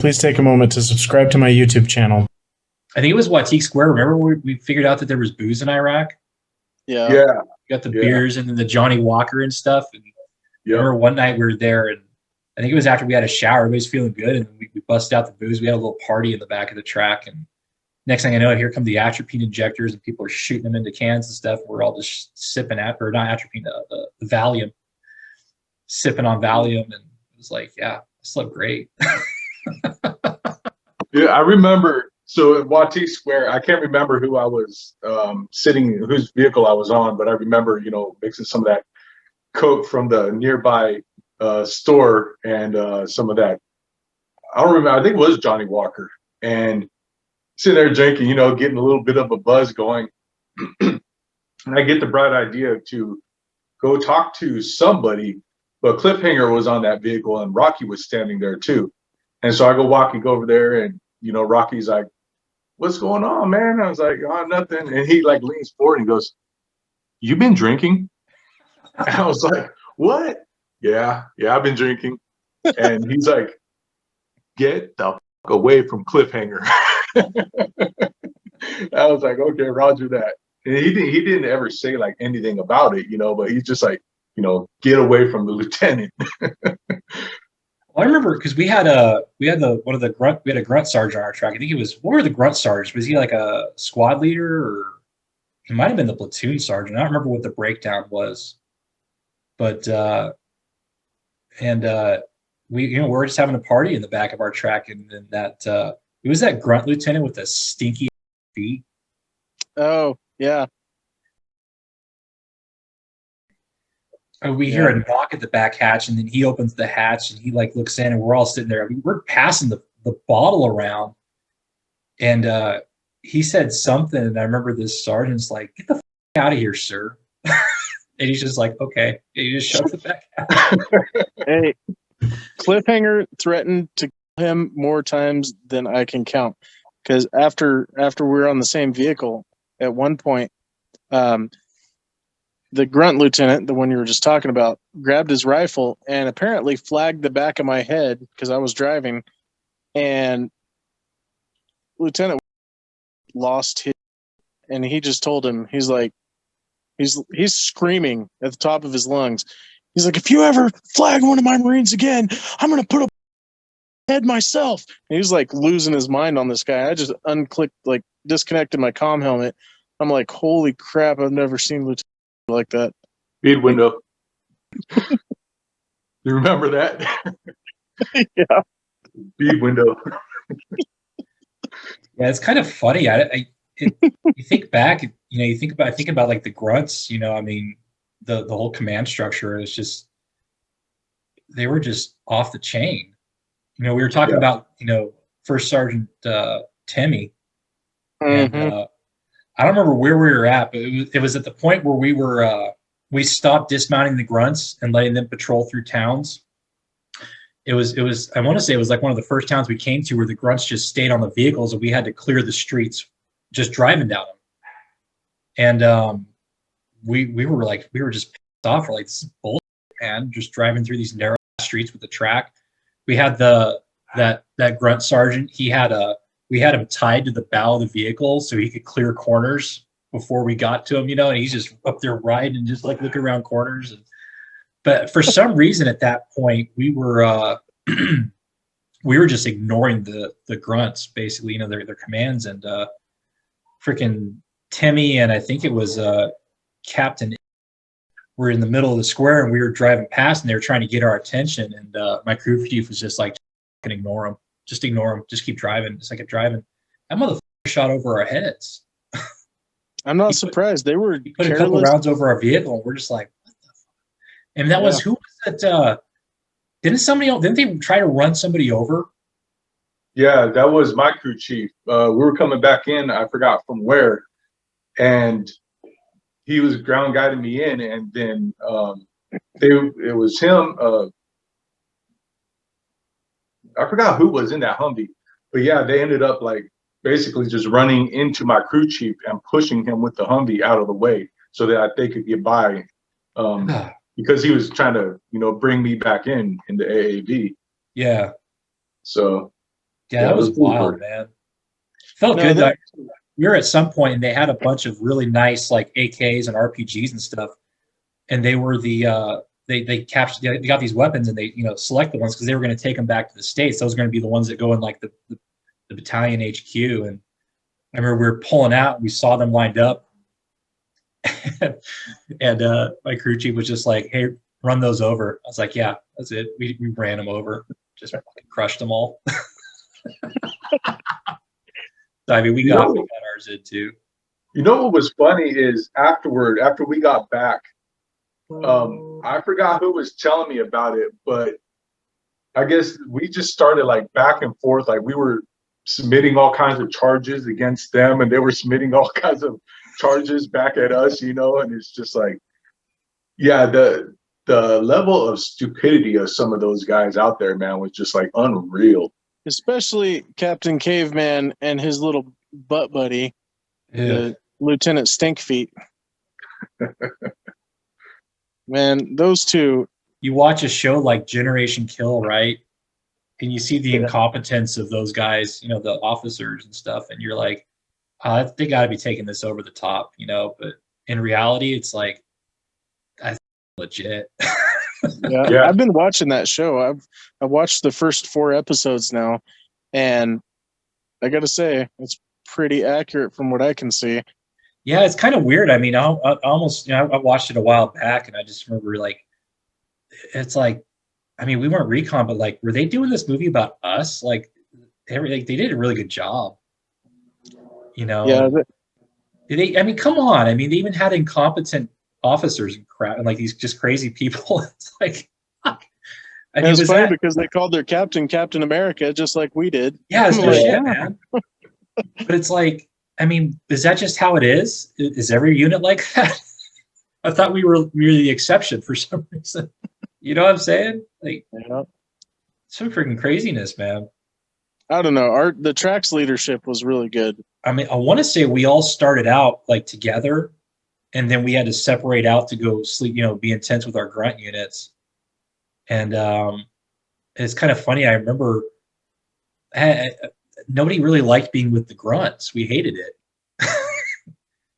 Please take a moment to subscribe to my YouTube channel. I think it was Wathiq Square. Remember we figured out that there was booze in Iraq? Yeah. You got the beers and then the Johnny Walker and stuff. And I remember one night we were there, and I think it was after we had a shower. Everybody's feeling good, and we busted out the booze. We had a little party in the back of the track, and next thing I know, here come the atropine injectors, and people are shooting them into cans and stuff. We're all just sipping or not atropine, the Valium, sipping on Valium, and it was like, yeah, I slept great. Yeah, I remember. So at Wathiq Square, I can't remember who I was sitting, whose vehicle I was on, but I remember, mixing some of that Coke from the nearby store and some of that. I don't remember. I think it was Johnny Walker, and sitting there drinking, getting a little bit of a buzz going. And I get the bright idea to go talk to somebody, but Cliffhanger was on that vehicle and Rocky was standing there too. And so I go over there, and Rocky's like, "What's going on, man?" I was like, "Oh, nothing." And he like leans forward and goes, "You been drinking?" And I was like, "What?" Yeah, I've been drinking. And he's like, "Get the fuck away from Cliffhanger." I was like, "Okay, Roger that." And he didn't ever say like anything about it, but he's just like, get away from the lieutenant. Well, I remember because we had a grunt sergeant on our track. I think he was, what were the grunt sergeants? Was he like a squad leader, or he might have been the platoon sergeant? I don't remember what the breakdown was, but we were just having a party in the back of our track, and then that it was that grunt lieutenant with the stinky feet. Oh yeah. We hear a knock at the back hatch, and then he opens the hatch, and he like looks in, and we're all sitting there. I mean, we're passing the bottle around, and he said something, and I remember this sergeant's like, "Get the f out of here, sir." And he's just like, "Okay." And he just shuts the back hatch. Hey, Cliffhanger threatened to kill him more times than I can count. Because after we were on the same vehicle, at one point, the grunt lieutenant, the one you were just talking about, grabbed his rifle and apparently flagged the back of my head because I was driving, and Lieutenant lost his, and he just told him, he's like, he's screaming at the top of his lungs. He's like, "If you ever flag one of my Marines again, I'm going to put a head myself." And he was like losing his mind on this guy. I just disconnected my comm helmet. I'm like, holy crap, I've never seen Lieutenant like that. Speed window. You remember that? Yeah. Speed window. Yeah, it's kind of funny. You think back, you think about like the grunts, I mean, the whole command structure is just, they were just off the chain. We were talking about, First Sergeant Timmy, and I don't remember where we were at, but it was at the point where we stopped dismounting the grunts and letting them patrol through towns. It was I want to say it was like one of the first towns we came to where the grunts just stayed on the vehicles, and we had to clear the streets just driving down them. And we were just pissed off. We're like, "This is bullshit, man, just driving through these narrow streets with the track." We had that grunt sergeant, we had him tied to the bow of the vehicle so he could clear corners before we got to him, and he's just up there riding and just like looking around corners. But for some reason at that point, we were just ignoring the grunts, basically, their commands. And freaking Timmy, and I think it was Captain, were in the middle of the square, and we were driving past, and they were trying to get our attention. And my crew chief was just like, ignore them. Just ignore them. Just keep driving. Just keep driving. That motherfucker shot over our heads. I'm not surprised. They were put a couple rounds over our vehicle, and we're just like, what the fuck? And that was, who was that? Didn't they try to run somebody over? Yeah, that was my crew chief. We were coming back in, I forgot from where, and he was ground guiding me in, and then it was him. I forgot who was in that Humvee, but yeah, they ended up like basically just running into my crew chief and pushing him with the Humvee out of the way so that they could get by, because he was trying to, bring me back in the AAV. Yeah. So Yeah, that was wild, man. Felt No, good. that- We were at some point, and they had a bunch of really nice like AKs and RPGs and stuff, and they were they captured they got these weapons and they select the ones because they were going to take them back to the States. Those were going to be the ones that go in like the battalion HQ. And I remember we were pulling out and we saw them lined up, and my crew chief was just like, "Hey, run those over." I was like, "Yeah, that's it." We ran them over, just fucking crushed them all. So, I mean, we got ours in too. You know what was funny is after we got back, I forgot who was telling me about it, but I guess we just started like back and forth. Like we were submitting all kinds of charges against them, and they were submitting all kinds of charges back at us, and it's just like, yeah, the level of stupidity of some of those guys out there, man, was just like unreal. Especially Captain Caveman and his little butt buddy, Lieutenant Stinkfeet. Man, those two. You watch a show like Generation Kill, right? And you see the incompetence of those guys, the officers and stuff, and you're like, they got to be taking this over the top, But in reality, it's like, that's legit. Yeah, I've been watching that show. I've watched the first 4 episodes now, and I got to say, it's pretty accurate from what I can see. Yeah, it's kind of weird. I mean, I almost, I watched it a while back, and I just remember like, it's like, I mean, we weren't recon, but like, were they doing this movie about us? Like, they did a really good job. Yeah. I mean, come on. I mean, they even had incompetent officers and crap, and like these just crazy people. It's like, fuck. I mean, it's funny because they called their captain Captain America, just like we did. Yeah, it's no shit, man. But it's like, I mean, is that just how it is? Is every unit like that? I thought we were the exception for some reason. You know what I'm saying? Like, some freaking craziness, man. I don't know. The Trax leadership was really good. I mean, I want to say we all started out like together, and then we had to separate out to go sleep, be intense with our grunt units. And it's kind of funny. I remember nobody really liked being with the grunts. We hated it.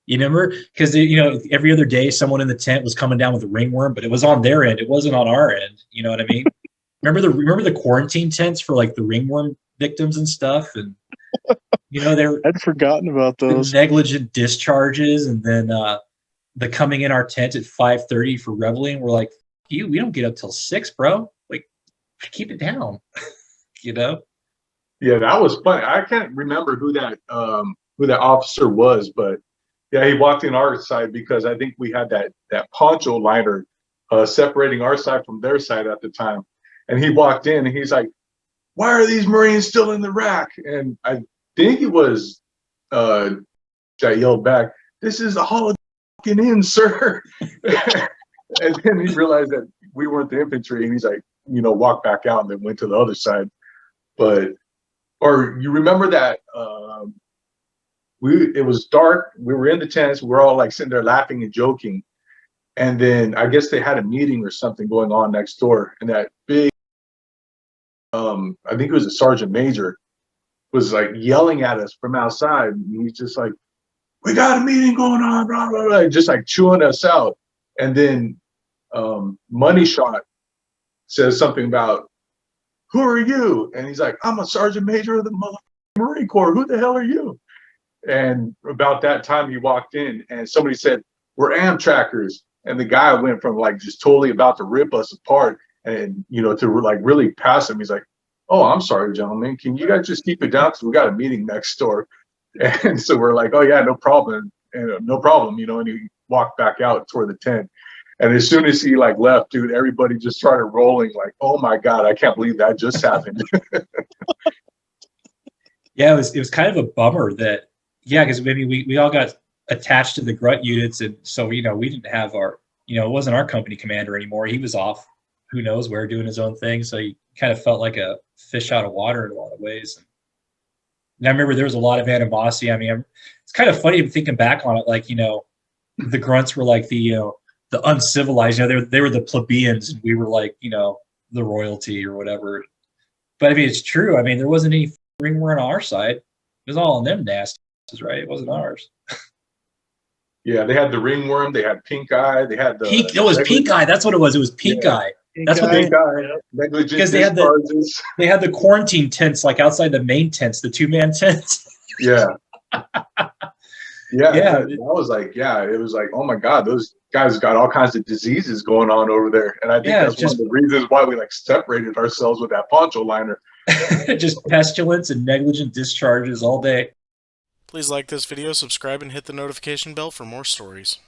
You remember? Because, every other day someone in the tent was coming down with a ringworm, but it was on their end. It wasn't on our end. You know what I mean? Remember the quarantine tents for like the ringworm victims and stuff? And, I'd forgotten about those. Negligent discharges, and then the coming in our tent at 5:30 for reveling. We're like, we don't get up till 6, bro. Like, keep it down. Yeah, that was funny. I can't remember who that officer was, but yeah, he walked in our side because I think we had that poncho liner separating our side from their side at the time. And he walked in and he's like, "Why are these Marines still in the rack?" And I think it was that yelled back, "This is a holiday inn, sir." And then he realized that we weren't the infantry, and he's like, walked back out and then went to the other side. Or you remember that it was dark, we were in the tents, we were all like sitting there laughing and joking, and then I guess they had a meeting or something going on next door, and that big I think it was a sergeant major was like yelling at us from outside, and he's just like, "We got a meeting going on, blah blah blah," just like chewing us out. And then Money Shot says something about, "Who are you?" And he's like, "I'm a sergeant major of the Marine Corps. Who the hell are you?" And about that time he walked in and somebody said, "We're Amtrackers." And the guy went from like just totally about to rip us apart and to like really pass him. He's like, "Oh, I'm sorry, gentlemen. Can you guys just keep it down? Because we got a meeting next door." And so we're like, "Oh yeah, no problem." And no problem, and he walked back out toward the tent. And as soon as he like left, dude, everybody just started rolling like, "Oh my God, I can't believe that just happened." Yeah, it was kind of a bummer that, because maybe we all got attached to the grunt units, and so we didn't have our, it wasn't our company commander anymore. He was off, who knows where, doing his own thing. So he kind of felt like a fish out of water in a lot of ways. And I remember there was a lot of animosity. I mean, it's kind of funny thinking back on it. Like, the grunts were like the uncivilized. They were the plebeians, and we were like, the royalty or whatever. But I mean, it's true. I mean, there wasn't any ringworm on our side. It was all on them nasties, right? It wasn't ours. Yeah, they had the ringworm, they had pink eye, they had the Pink. It was pink eye. That's what it was. It was pink eye. That's what pink eye, negligent because they had discharges. they had the quarantine tents like outside the main tents, the 2-man tents. Yeah. Yeah. I was like, it was like, oh my God, those guys got all kinds of diseases going on over there. And I think that's one of the reasons why we like separated ourselves with that poncho liner. Just pestilence and negligent discharges all day. Please like this video, subscribe, and hit the notification bell for more stories.